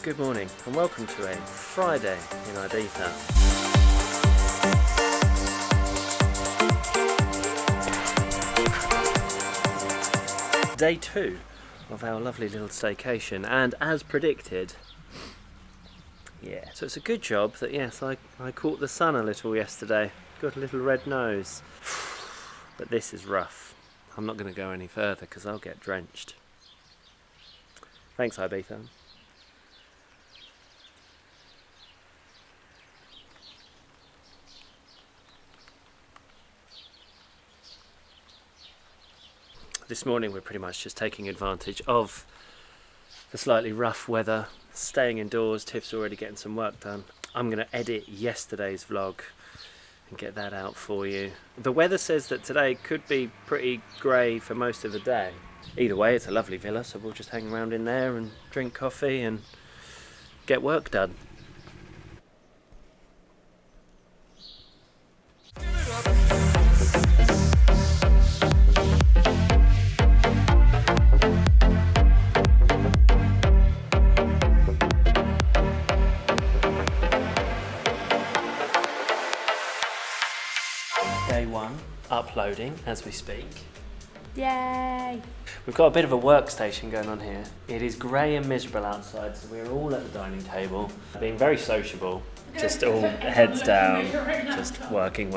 Good morning and welcome to a Friday in Ibiza. Day 2 of our lovely little staycation, and as predicted, so it's a good job that I caught the sun a little yesterday. Got a little red nose. But this is rough. I'm not going to go any further because I'll get drenched. Thanks, Ibiza. This morning we're pretty much just taking advantage of the slightly rough weather, staying indoors. Tiff's already getting some work done. I'm going to edit yesterday's vlog and get that out for you. The weather says that today could be pretty grey for most of the day. Either way, it's a lovely villa, so we'll just hang around in there and drink coffee and get work done. Day 1, uploading as we speak. Yay! We've got a bit of a workstation going on here. It is grey and miserable outside, so we're all at the dining table, being very sociable, just all heads down, just working.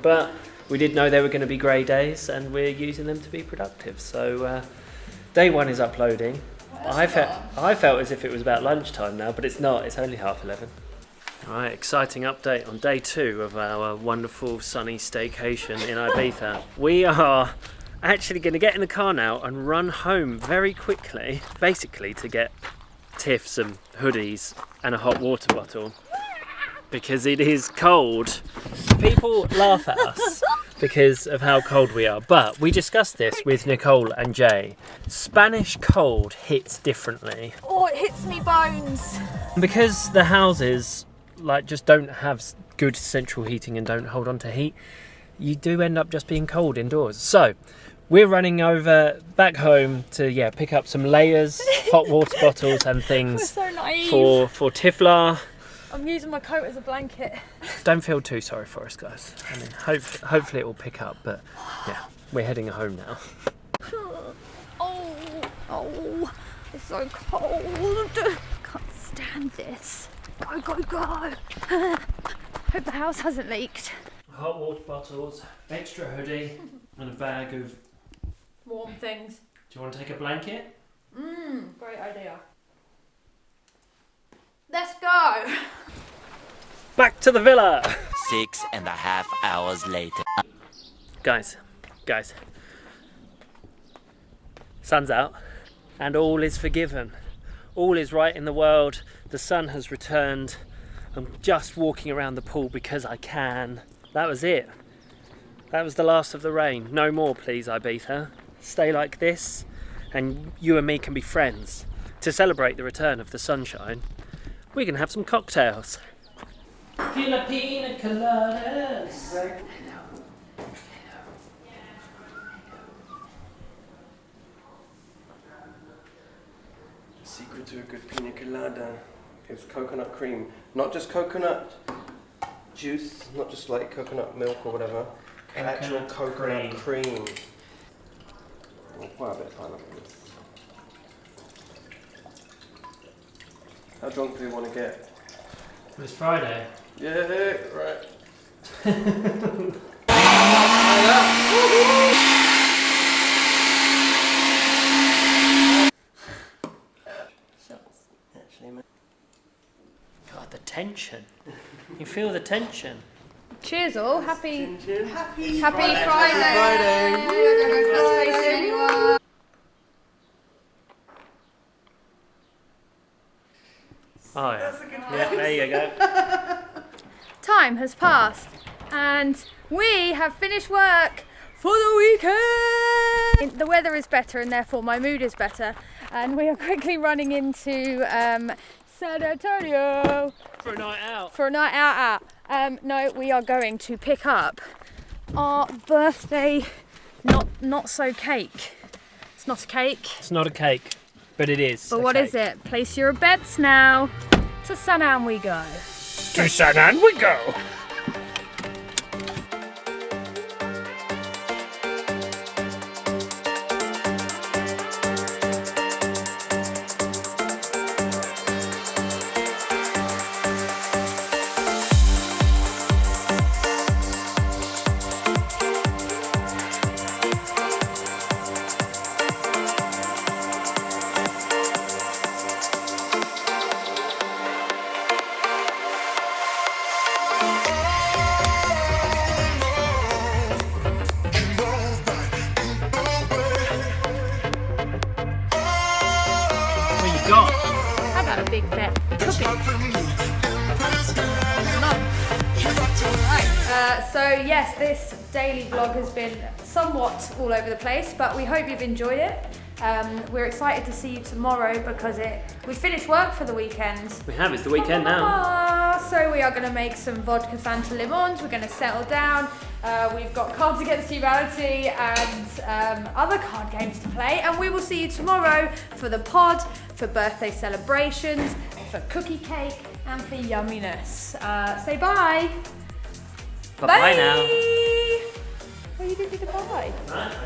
But we did know there were going to be grey days, and we're using them to be productive. So day 1 is uploading. I felt as if it was about lunchtime now, but it's not. It's only 11:30. Alright, exciting update on day 2 of our wonderful sunny staycation in Ibiza. We are actually going to get in the car now and run home very quickly, basically to get Tiff some hoodies and a hot water bottle, because it is cold. People laugh at us because of how cold we are, but we discussed this with Nicole and Jay. Spanish cold hits differently. Oh, it hits me bones. Because the houses just don't have good central heating and don't hold on to heat, you do end up just being cold indoors. So we're running over back home to pick up some layers, hot water bottles and things so naive. for Tifla. I'm using my coat as a blanket. Don't feel too sorry for us, guys. I mean, hopefully it will pick up, but we're heading home now. Oh, it's so cold. Can't stand this. Go. Hope the house hasn't leaked. Hot water bottles, extra hoodie, and a bag of warm things. Do you want to take a blanket? Great idea. Let's go. Back to the villa. 6.5 hours later. Guys. Sun's out and all is forgiven. All is right in the world. The sun has returned. I'm just walking around the pool because I can. That was it. That was the last of the rain. No more, please, Ibiza. Stay like this and you and me can be friends. To celebrate the return of the sunshine, we're going to have some cocktails. Pina Coladas. The secret to a good pina colada is coconut cream. Not just coconut juice, not just like coconut milk or whatever. Actual coconut cream. Oh, quite a bit of pineapple in this. How drunk do we want to get? It's Friday. Yeah, right. God, the tension. You feel the tension. Cheers all. Happy Friday. Friday. Oh yeah, there you go. Time has passed and we have finished work for the weekend. The weather is better and therefore my mood is better, and we are quickly running into San Antonio For a night out. No, we are going to pick up our birthday not so cake. It's not a cake. It's not a cake. But it is. But what is it? Place your bets now. To Sanaan we go. To Sanaan we go. How about a big bet? So yes, this daily vlog has been somewhat all over the place, but we hope you've enjoyed it. We're excited to see you tomorrow because we finished work for the weekend. We have, it's the weekend now. So we are going to make some vodka Fanta Limons, we're going to settle down. We've got Cards Against Humanity and other card games to play, and we will see you tomorrow for the pod, for birthday celebrations, for cookie cake, and for yumminess. Say bye. Bye now. Oh, you didn't say goodbye. Right.